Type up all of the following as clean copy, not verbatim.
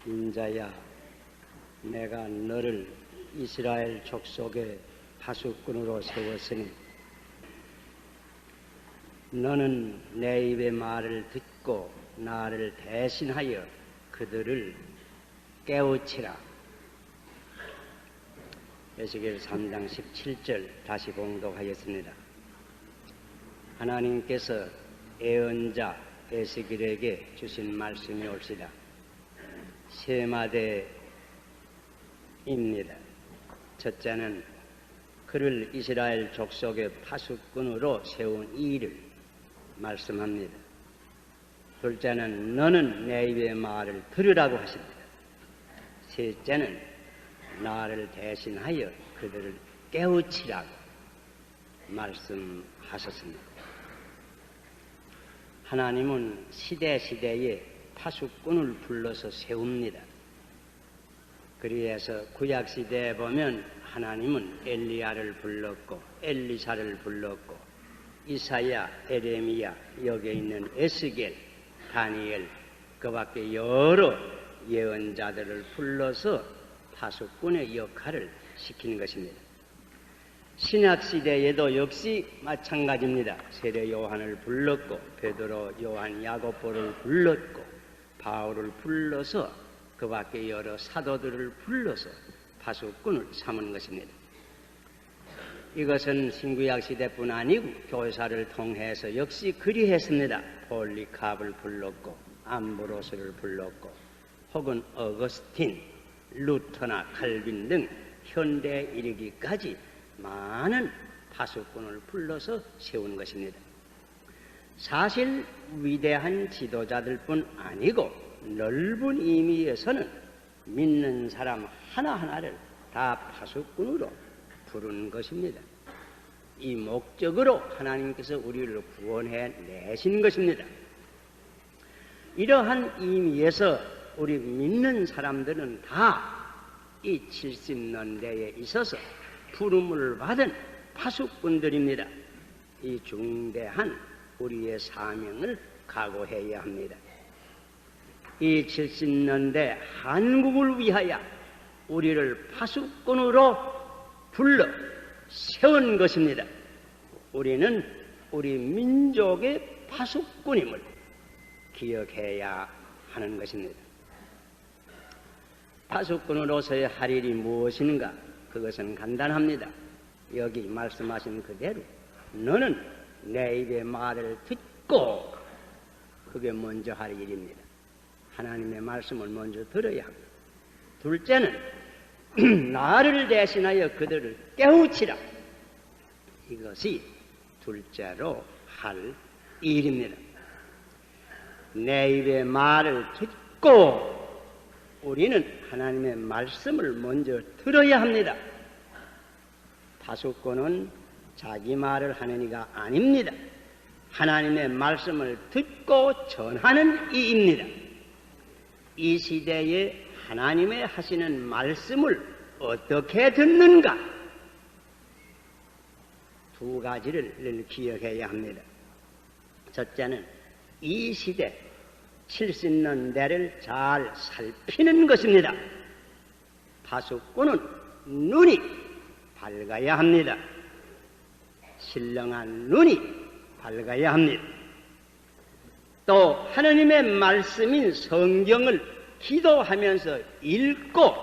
인자야, 내가 너를 이스라엘 족속의 파수꾼으로 세웠으니 너는 내 입의 말을 듣고 나를 대신하여 그들을 깨우치라. 에스겔 3장 17절 다시 봉독하겠습니다. 하나님께서 예언자 에스겔에게 주신 말씀이 옳시다. 세 마디입니다. 첫째는 그를 이스라엘 족속의 파수꾼으로 세운 일을 말씀합니다. 둘째는 너는 내 입의 말을 들으라고 하십니다. 셋째는 나를 대신하여 그들을 깨우치라고 말씀하셨습니다. 하나님은 시대시대에 파수꾼을 불러서 세웁니다. 그래서 구약시대에 보면 하나님은 엘리야를 불렀고 엘리사를 불렀고 이사야, 에레미야, 여기에 있는 에스겔, 다니엘, 그 밖에 여러 예언자들을 불러서 파수꾼의 역할을 시키는 것입니다. 신약시대에도 역시 마찬가지입니다. 세례 요한을 불렀고 베드로, 요한, 야고보를 불렀고 바울을 불러서 그 밖에 여러 사도들을 불러서 파수꾼을 삼은 것입니다. 이것은 신구약 시대뿐 아니고 교사를 통해서 역시 그리했습니다. 폴리캅을 불렀고 암브로스를 불렀고 혹은 어거스틴, 루터나 칼빈 등 현대에 이르기까지 많은 파수꾼을 불러서 세운 것입니다. 사실 위대한 지도자들뿐 아니고 넓은 의미에서는 믿는 사람 하나하나를 다 파수꾼으로 부른 것입니다. 이 목적으로 하나님께서 우리를 구원해 내신 것입니다. 이러한 의미에서 우리 믿는 사람들은 다 이 70년대에 있어서 부름을 받은 파수꾼들입니다. 이 중대한 우리의 사명을 각오해야 합니다. 이 70년대 한국을 위하여 우리를 파수꾼으로 불러 세운 것입니다. 우리는 우리 민족의 파수꾼임을 기억해야 하는 것입니다. 파수꾼으로서의 할 일이 무엇인가? 그것은 간단합니다. 여기 말씀하신 그대로 너는 내 입의 말을 듣고, 그게 먼저 할 일입니다. 하나님의 말씀을 먼저 들어야 합니다. 둘째는 나를 대신하여 그들을 깨우치라. 이것이 둘째로 할 일입니다. 내 입의 말을 듣고 우리는 하나님의 말씀을 먼저 들어야 합니다. 파수꾼은 자기 말을 하는 이가 아닙니다. 하나님의 말씀을 듣고 전하는 이입니다. 이 시대에 하나님의 하시는 말씀을 어떻게 듣는가? 두 가지를 늘 기억해야 합니다. 첫째는 이 시대 70년대를 잘 살피는 것입니다. 파수꾼은 눈이 밝아야 합니다. 신령한 눈이 밝아야 합니다. 또 하나님의 말씀인 성경을 기도하면서 읽고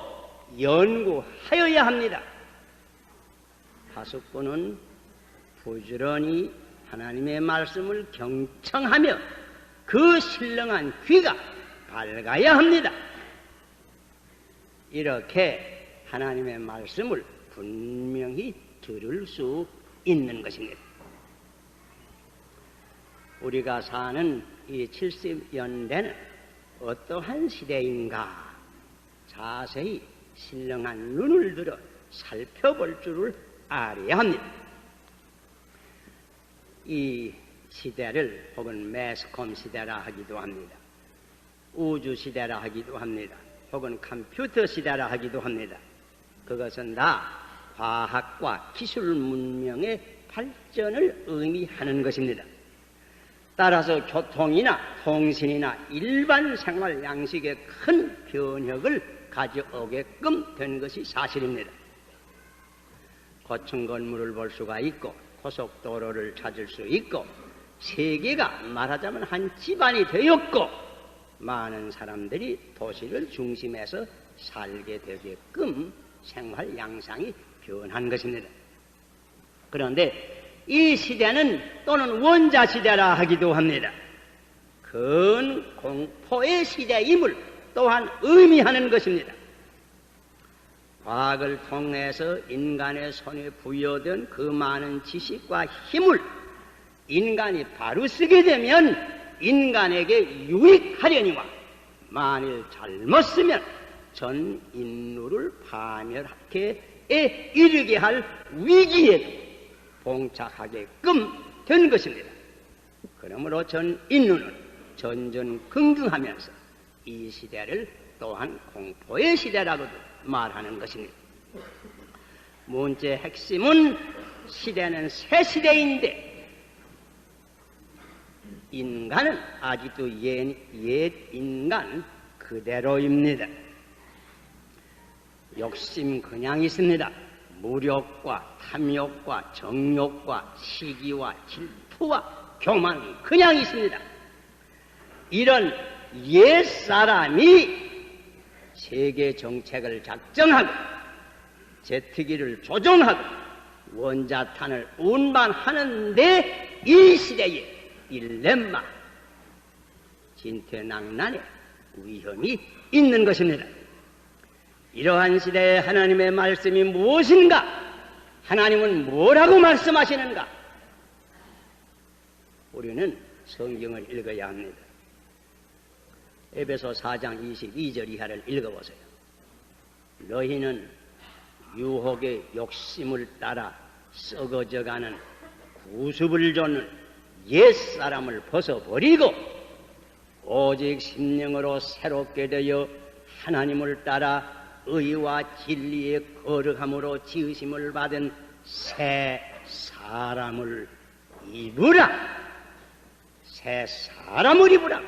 연구하여야 합니다. 파수꾼은 부지런히 하나님의 말씀을 경청하며 그 신령한 귀가 밝아야 합니다. 이렇게 하나님의 말씀을 분명히 들을 수 있는 것입니다. 우리가 사는 이 70년대는 어떠한 시대인가 자세히 신령한 눈을 들어 살펴볼 줄을 알아야 합니다. 이 시대를 혹은 매스컴 시대라 하기도 합니다. 우주 시대라 하기도 합니다. 혹은 컴퓨터 시대라 하기도 합니다. 그것은 다 과학과 기술 문명의 발전을 의미하는 것입니다. 따라서 교통이나 통신이나 일반 생활 양식에 큰 변혁을 가져오게끔 된 것이 사실입니다. 고층 건물을 볼 수가 있고 고속도로를 찾을 수 있고 세계가 말하자면 한 집안이 되었고 많은 사람들이 도시를 중심해서 살게 되게끔 생활 양상이 변한 것입니다. 그런데 이 시대는 또는 원자 시대라 하기도 합니다. 큰 공포의 시대임을 또한 의미하는 것입니다. 과학을 통해서 인간의 손에 부여된 그 많은 지식과 힘을 인간이 바로 쓰게 되면 인간에게 유익하려니와 만일 잘못 쓰면 전 인류를 파멸하게 이르게 할 위기에도 봉착하게끔 된 것입니다. 그러므로 전 인류는 전전긍긍하면서 이 시대를 또한 공포의 시대라고도 말하는 것입니다. 문제의 핵심은 시대는 새 시대인데 인간은 아직도 옛 인간 그대로입니다. 욕심 그냥 있습니다. 무력과 탐욕과 정욕과 시기와 질투와 교만 그냥 있습니다. 이런 옛사람이 세계 정책을 작정하고 제트기를 조종하고 원자탄을 운반하는데 이 시대에 딜레마, 진퇴낭난의 위험이 있는 것입니다. 이러한 시대에 하나님의 말씀이 무엇인가? 하나님은 뭐라고 말씀하시는가? 우리는 성경을 읽어야 합니다. 에베소 4장 22절 이하를 읽어보세요. 너희는 유혹의 욕심을 따라 썩어져가는 구습을 쫓는 옛사람을 벗어버리고 오직 심령으로 새롭게 되어 하나님을 따라 의와 진리의 거룩함으로 지으심을 받은 새 사람을 입으라. 새 사람을 입으라.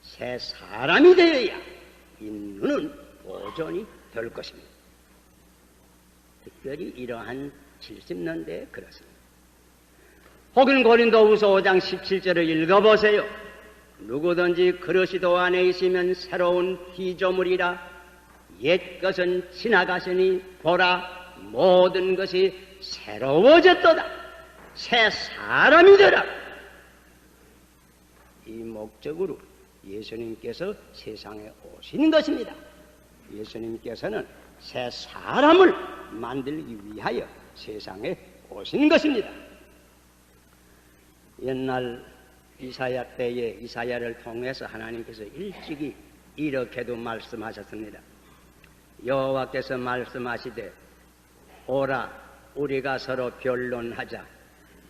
새 사람이 되어야 인류는 보존이 될 것입니다. 특별히 이러한 70년대에 그렇습니다. 혹은 고린도후서 5장 17절을 읽어보세요. 누구든지 그리스도 안에 있으면 새로운 피조물이라 옛 것은 지나가시니 보라 모든 것이 새로워졌도다. 새 사람이 되라. 이 목적으로 예수님께서 세상에 오신 것입니다. 예수님께서는 새 사람을 만들기 위하여 세상에 오신 것입니다. 옛날 이사야 때에 이사야를 통해서 하나님께서 일찍이 이렇게도 말씀하셨습니다. 여호와께서 말씀하시되 오라 우리가 서로 변론하자.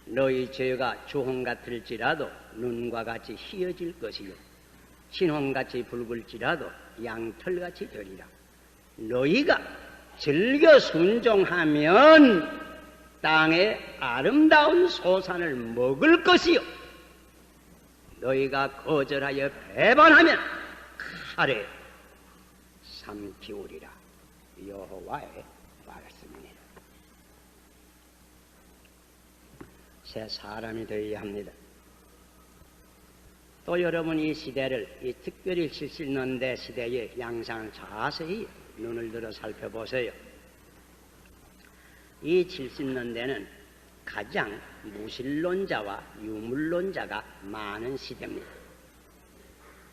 너희 죄가 주홍 같을지라도 눈과 같이 희어질 것이요 신홍같이 붉을지라도 양털같이 되리라. 너희가 즐겨 순종하면 땅의 아름다운 소산을 먹을 것이요 너희가 거절하여 배반하면 칼에 삼키우리라. 여호와의 말씀입니다. 새 사람이 되어야 합니다. 또 여러분 이 시대를 이 특별히 70년대 시대의 양상을 자세히 눈을 들어 살펴보세요. 이 70년대는 가장 무신론자와 유물론자가 많은 시대입니다.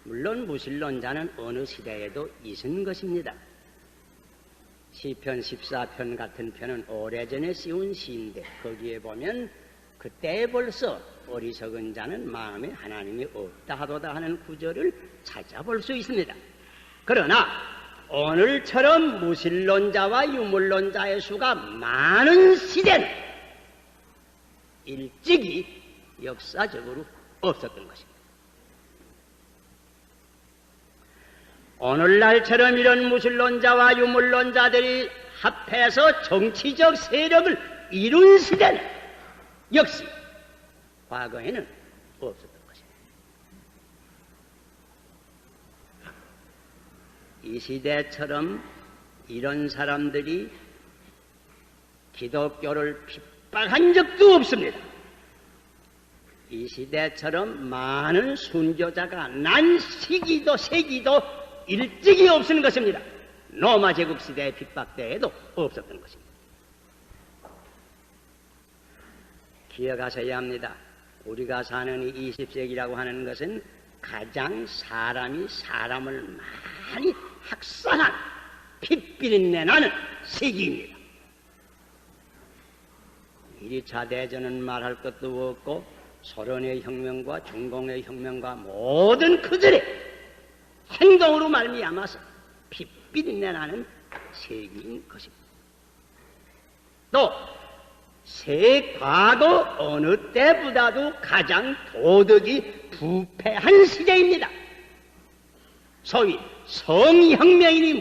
물론 무신론자는 어느 시대에도 있은 것입니다. 시편 14편 같은 편은 오래전에 씌운 시인데 거기에 보면 그때 벌써 어리석은 자는 마음에 하나님이 없다 하도다 하는 구절을 찾아볼 수 있습니다. 그러나 오늘처럼 무신론자와 유물론자의 수가 많은 시대는 일찍이 역사적으로 없었던 것입니다. 오늘날처럼 이런 무신론자와 유물론자들이 합해서 정치적 세력을 이룬 시대는 역시 과거에는 없었던 것입니다. 이 시대처럼 이런 사람들이 기독교를 핍박한 적도 없습니다. 이 시대처럼 많은 순교자가 난 시기도 세기도 일찍이 없는 것입니다. 로마 제국 시대의 핍박 때에도 없었던 것입니다. 기억하셔야 합니다. 우리가 사는 이 20세기라고 하는 것은 가장 사람이 사람을 많이 학살한 핏비린내 나는 시기입니다. 1차 대전은 말할 것도 없고 소련의 혁명과 중공의 혁명과 모든 그들의 행동으로 말미암아서 핏비린내 나는 세기인 것입니다. 또 새 과거 어느 때보다도 가장 도덕이 부패한 시대입니다. 소위 성혁명이니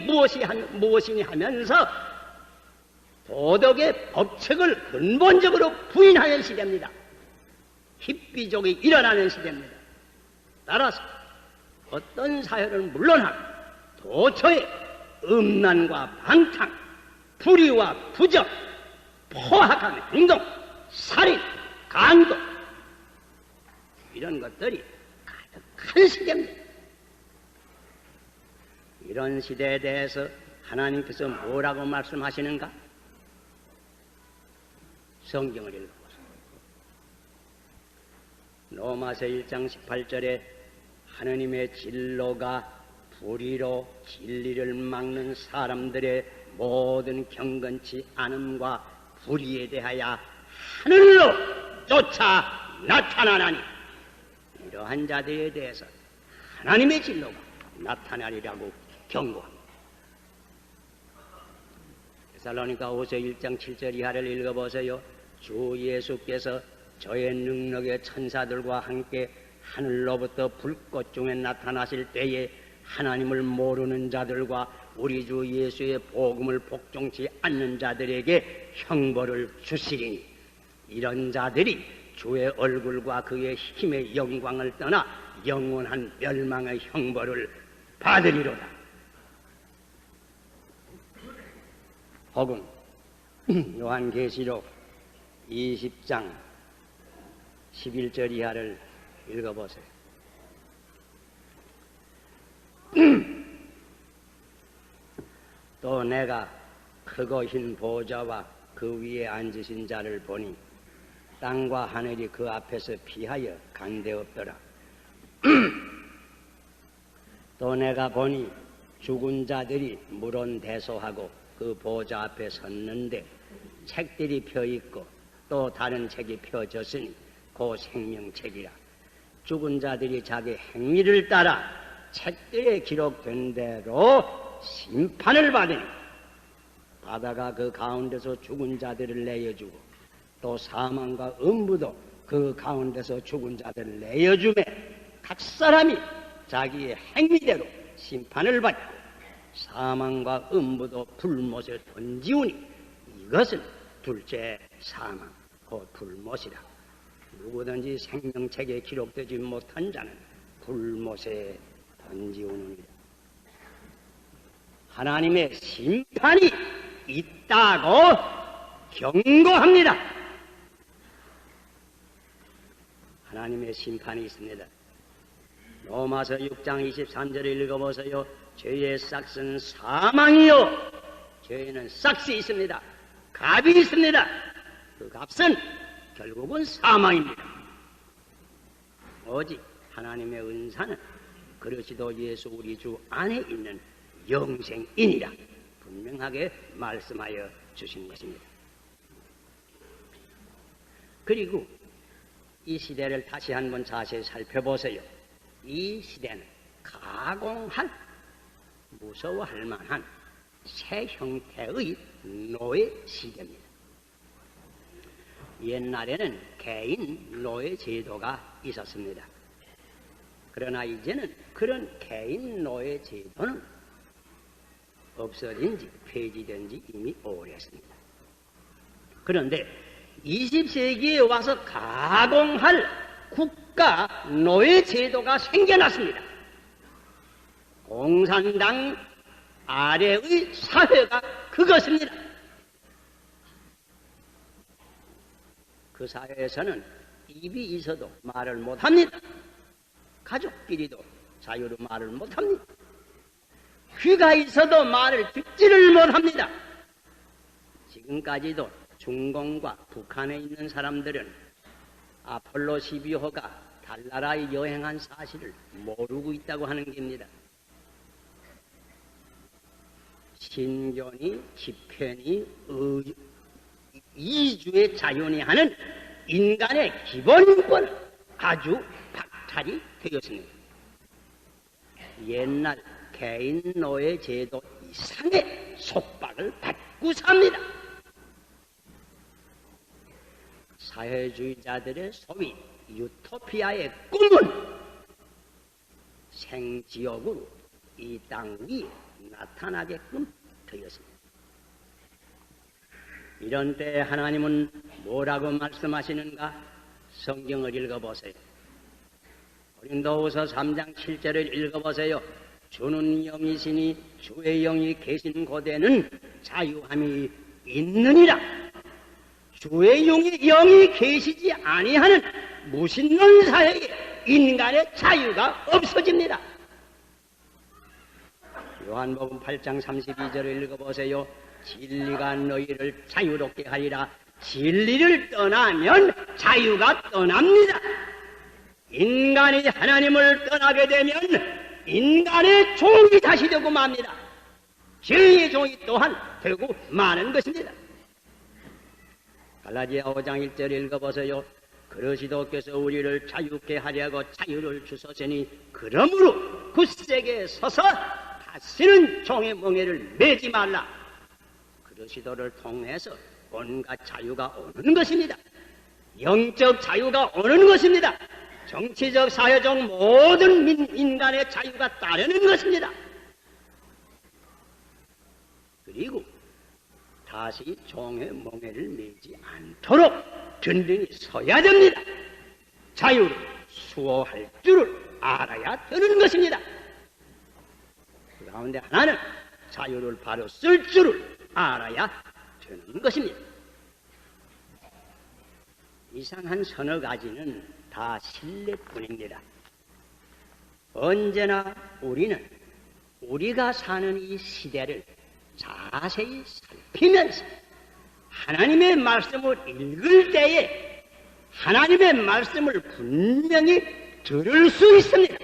무엇이니 하면서 도덕의 법칙을 근본적으로 부인하는 시대입니다. 힙비족이 일어나는 시대입니다. 따라서 어떤 사회를 물러나고 도처에 음란과 방탕, 불의와 부정, 포악한 행동, 살인, 강도 이런 것들이 가득한 시대입니다. 이런 시대에 대해서 하나님께서 뭐라고 말씀하시는가? 성경을 읽어보세요. 로마서 1장 18절에 하느님의 진로가 불의로 진리를 막는 사람들의 모든 경건치 않음과 불의에 대하여 하늘로 쫓아 나타나나니 이러한 자들에 대해서 하나님의 진로가 나타나리라고 경고합니다. 데살로니가 후서 1장 7절 이하를 읽어보세요. 주 예수께서 저의 능력의 천사들과 함께 하늘로부터 불꽃 중에 나타나실 때에 하나님을 모르는 자들과 우리 주 예수의 복음을 복종치 않는 자들에게 형벌을 주시리니 이런 자들이 주의 얼굴과 그의 힘의 영광을 떠나 영원한 멸망의 형벌을 받으리로다. 혹은 요한계시록 20장 11절 이하를 읽어보세요. 또 내가 크고 흰 보좌와 그 위에 앉으신 자를 보니 땅과 하늘이 그 앞에서 피하여 간데없더라. 또 내가 보니 죽은 자들이 물론대소하고 그 보좌 앞에 섰는데 책들이 펴있고 또 다른 책이 펴졌으니 그 생명책이라. 죽은 자들이 자기 행위를 따라 책들에 기록된 대로 심판을 받으니 바다가 그 가운데서 죽은 자들을 내어주고 또 사망과 음부도 그 가운데서 죽은 자들을 내어주매 각 사람이 자기의 행위대로 심판을 받고 사망과 음부도 불못에 던지우니 이것은 둘째 사망 곧 불못이라. 누구든지 생명책에 기록되지 못한 자는 불못에 던지우느니라. 하나님의 심판이 있다고 경고합니다. 하나님의 심판이 있습니다. 로마서 6장 23절을 읽어보세요. 죄의 싹은 사망이요. 죄에는 싹이 있습니다. 값이 있습니다. 그 값은 결국은 사망입니다. 오직 하나님의 은사는 그리스도 예수 우리 주 안에 있는 영생이니라 분명하게 말씀하여 주신 것입니다. 그리고 이 시대를 다시 한번 자세히 살펴보세요. 이 시대는 가공할, 무서워할 만한 새 형태의 노예 시대입니다. 옛날에는 개인 노예 제도가 있었습니다. 그러나 이제는 그런 개인 노예 제도는 없어진 지, 폐지된 지 이미 오래했습니다. 그런데 20세기에 와서 가공할 국가 노예 제도가 생겨났습니다. 공산당 아래의 사회가 그것입니다. 그 사회에서는 입이 있어도 말을 못합니다. 가족끼리도 자유로 말을 못합니다. 귀가 있어도 말을 듣지를 못합니다. 지금까지도 중공과 북한에 있는 사람들은 아폴로 12호가 달나라에 여행한 사실을 모르고 있다고 하는 겁니다. 신견이, 집현이, 이주의 자연이 하는 인간의 기본권은 아주 박탈이 되었습니다. 옛날 개인 노예 제도 이상의 속박을 받고 삽니다. 사회주의자들의 소위 유토피아의 꿈은 생지옥으로 이 땅 위에 나타나게끔 되었습니다. 이런 때 하나님은 뭐라고 말씀하시는가? 성경을 읽어보세요. 고린도후서 3장 7절을 읽어보세요. 주는 영이시니 주의 영이 계신 곳에는 자유함이 있느니라. 주의 영이 계시지 아니하는 무신론 사회에 인간의 자유가 없어집니다. 요한복음 8장 32절을 읽어보세요. 진리가 너희를 자유롭게 하리라. 진리를 떠나면 자유가 떠납니다. 인간이 하나님을 떠나게 되면 인간의 종이 다시 되고 맙니다. 죄의 종이 또한 되고 마는 것입니다. 갈라디아 5장 1절 읽어보세요. 그러시도께서 우리를 자유케 하려고 자유를 주셨으니 그러므로 굳세게 서서 다시는 종의 멍에를 매지 말라. 그러시도를 통해서 온갖 자유가 오는 것입니다. 영적 자유가 오는 것입니다. 정치적, 사회적 모든 인간의 자유가 따르는 것입니다. 그리고 다시 종의 멍에를 매지 않도록 든든히 서야 됩니다. 자유를 수호할 줄을 알아야 되는 것입니다. 그 가운데 하나는 자유를 바로 쓸 줄을 알아야 되는 것입니다. 이상한 서너 가지는 다 신뢰뿐입니다. 언제나 우리는 우리가 사는 이 시대를 자세히 살피면서 하나님의 말씀을 읽을 때에 하나님의 말씀을 분명히 들을 수 있습니다.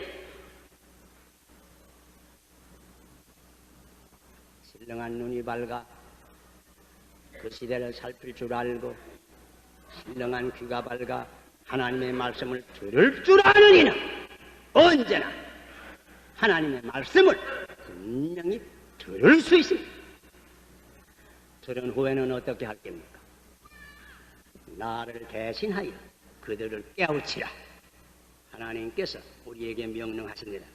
신령한 눈이 밝아 그 시대를 살필 줄 알고 신령한 귀가 밝아 하나님의 말씀을 들을 줄 아는 이는 언제나 하나님의 말씀을 분명히 들을 수 있습니다. 들은 후에는 어떻게 할 겁니까? 나를 대신하여 그들을 깨우치라. 하나님께서 우리에게 명령하십니다.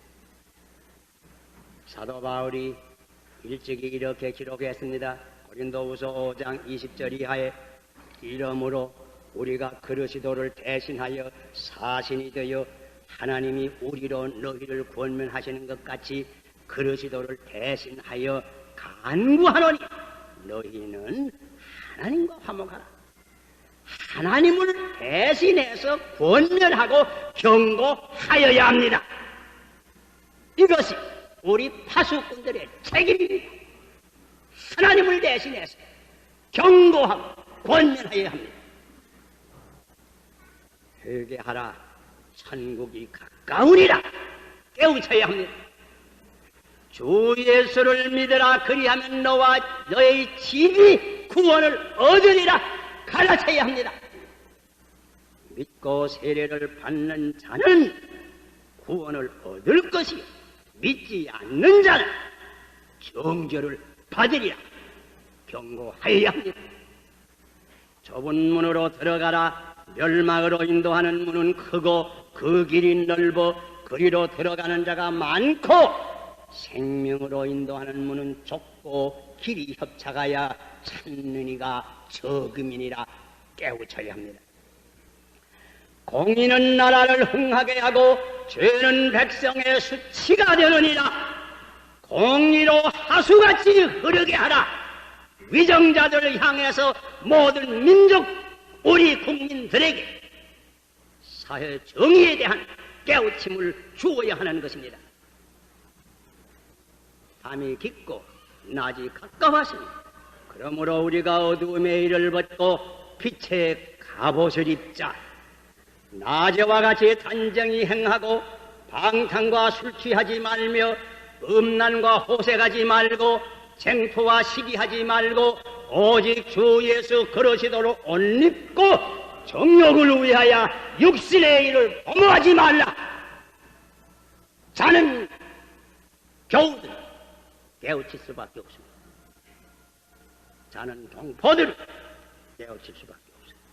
사도 바울이 일찍이 이렇게 기록했습니다. 고린도후서 5장 20절 이하에 이러므로 우리가 그리스도를 대신하여 사신이 되어 하나님이 우리로 너희를 권면하시는 것 같이 그리스도를 대신하여 간구하노니 너희는 하나님과 화목하라. 하나님을 대신해서 권면하고 경고하여야 합니다. 이것이 우리 파수꾼들의 책임입니다. 하나님을 대신해서 경고하고 권면하여야 합니다. 회개하라. 천국이 가까우니라. 깨우쳐야 합니다. 주 예수를 믿으라. 그리하면 너와 너의 집이 구원을 얻으리라. 가르쳐야 합니다. 믿고 세례를 받는 자는 구원을 얻을 것이요 믿지 않는 자는 정죄를 받으리라. 경고하여야 합니다. 좁은 문으로 들어가라. 멸망으로 인도하는 문은 크고 그 길이 넓어 그리로 들어가는 자가 많고 생명으로 인도하는 문은 좁고 길이 협착하여 찾는 이가 적음이니라. 깨우쳐야 합니다. 공의는 나라를 흥하게 하고 죄는 백성의 수치가 되느니라. 공의로 하수같이 흐르게 하라. 위정자들을 향해서 모든 민족 우리 국민들에게 사회 정의에 대한 깨우침을 주어야 하는 것입니다. 밤이 깊고 낮이 가까웠으니 그러므로 우리가 어두움의 일을 벗고 빛의 갑옷을 입자. 낮에와 같이 단정히 행하고 방탕과 술 취하지 말며 음란과 호색하지 말고 쟁토와 시기하지 말고 오직 주 예수 그러시도록 옷 입고 정욕을 위하여 육신의 일을 도모하지 말라. 자는 겨우들 깨우칠 수밖에 없습니다. 자는 동포들을 깨우칠 수밖에 없습니다.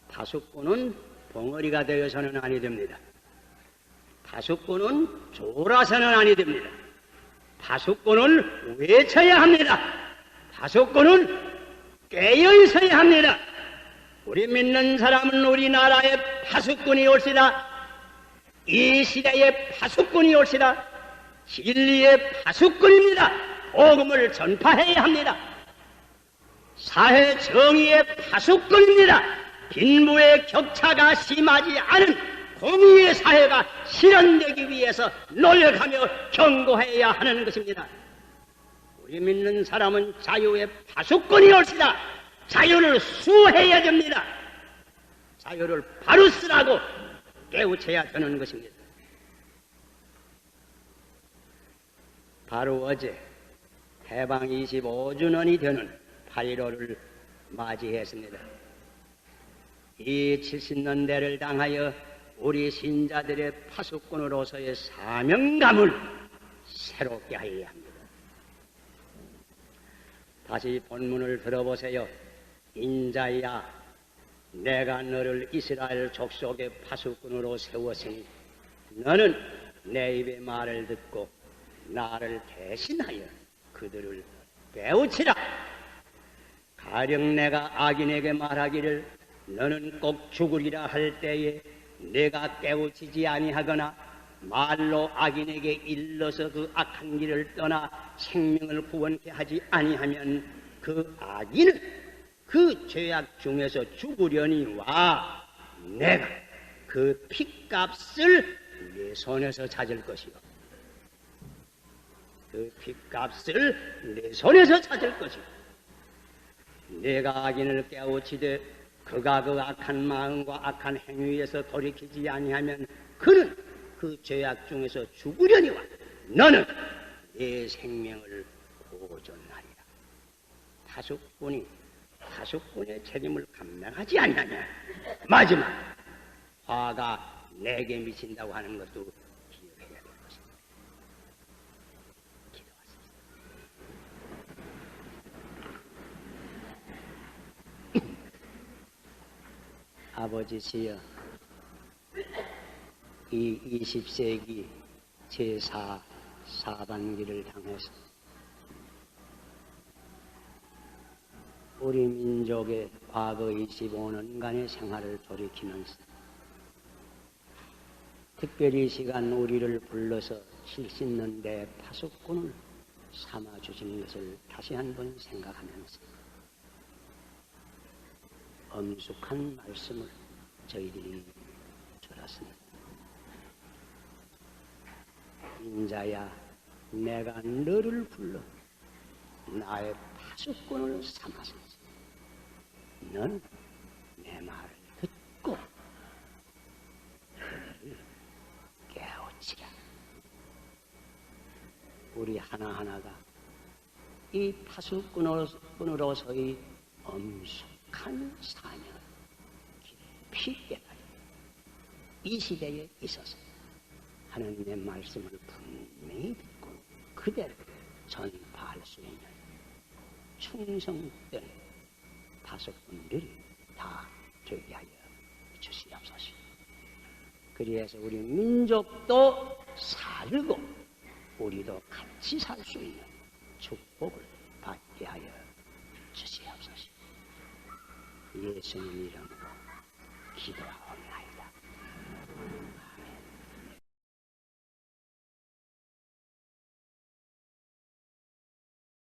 파수꾼은 벙어리가 되어서는 아니 됩니다. 파수꾼은 졸아서는 아니 됩니다. 파수꾼을 외쳐야 합니다. 파수꾼은 깨어 있어야 합니다. 우리 믿는 사람은 우리나라의 파수꾼이 올시다. 이 시대의 파수꾼이 올시다. 진리의 파수꾼입니다. 복음을 전파해야 합니다. 사회 정의의 파수꾼입니다. 빈부의 격차가 심하지 않은 공의의 사회가 실현되기 위해서 노력하며 경고해야 하는 것입니다. 우리 믿는 사람은 자유의 파수꾼이 올시다. 자유를 수호해야 됩니다. 자유를 바로 쓰라고 깨우쳐야 되는 것입니다. 바로 어제 해방 25주년이 되는 8.15를 맞이했습니다. 이 70년대를 당하여 우리 신자들의 파수꾼으로서의 사명감을 새롭게 하여야 합니다. 다시 본문을 들어보세요. 인자야, 내가 너를 이스라엘 족속의 파수꾼으로 세웠으니 너는 내 입의 말을 듣고 나를 대신하여 그들을 깨우치라. 가령 내가 악인에게 말하기를 너는 꼭 죽으리라 할 때에 내가 깨우치지 아니하거나 말로 악인에게 일러서 그 악한 길을 떠나 생명을 구원케 하지 아니하면 그 악인은 그 죄악 중에서 죽으려니와 내가 그 핏값을 내 손에서 찾을 것이요. 그 핏값을 내 손에서 찾을 것이요. 내가 악인을 깨우치되 그가 그 악한 마음과 악한 행위에서 돌이키지 아니하면 그는 그 죄악 중에서 죽으려니와 너는 내 생명을 보존하리라. 파수꾼의 책임을 감당하지 않느냐. 마지막 화가 내게 미친다고 하는 것도 기억해야 될 것입니다. 기도하십시오. 아버지시여, 이 20세기 제4사반기를 향해서 우리 민족의 과거 25년간의 생활을 돌이키면서 특별히 이 시간 우리를 불러서 70년대 파수꾼을 삼아주신 것을 다시 한번 생각하면서 엄숙한 말씀을 저희들이 들었습니다. 인자야, 내가 너를 불러 나의 파수꾼을 삼았으니 넌 내 말을 듣고 그들을 깨우치라. 우리 하나하나가 이 파수꾼으로서의 엄숙한 사명을 깊이 깨달아 이 시대에 있어서 하나님의 말씀을 분명히 듣고 그대로 전파할 수 있는 충성된 파수꾼들이 다 되게 하여 주시옵소서. 그리해서 우리 민족도 살고 우리도 같이 살 수 있는 축복을 받게 하여 주시옵소서. 예수님 이름으로 기도하옵나이다.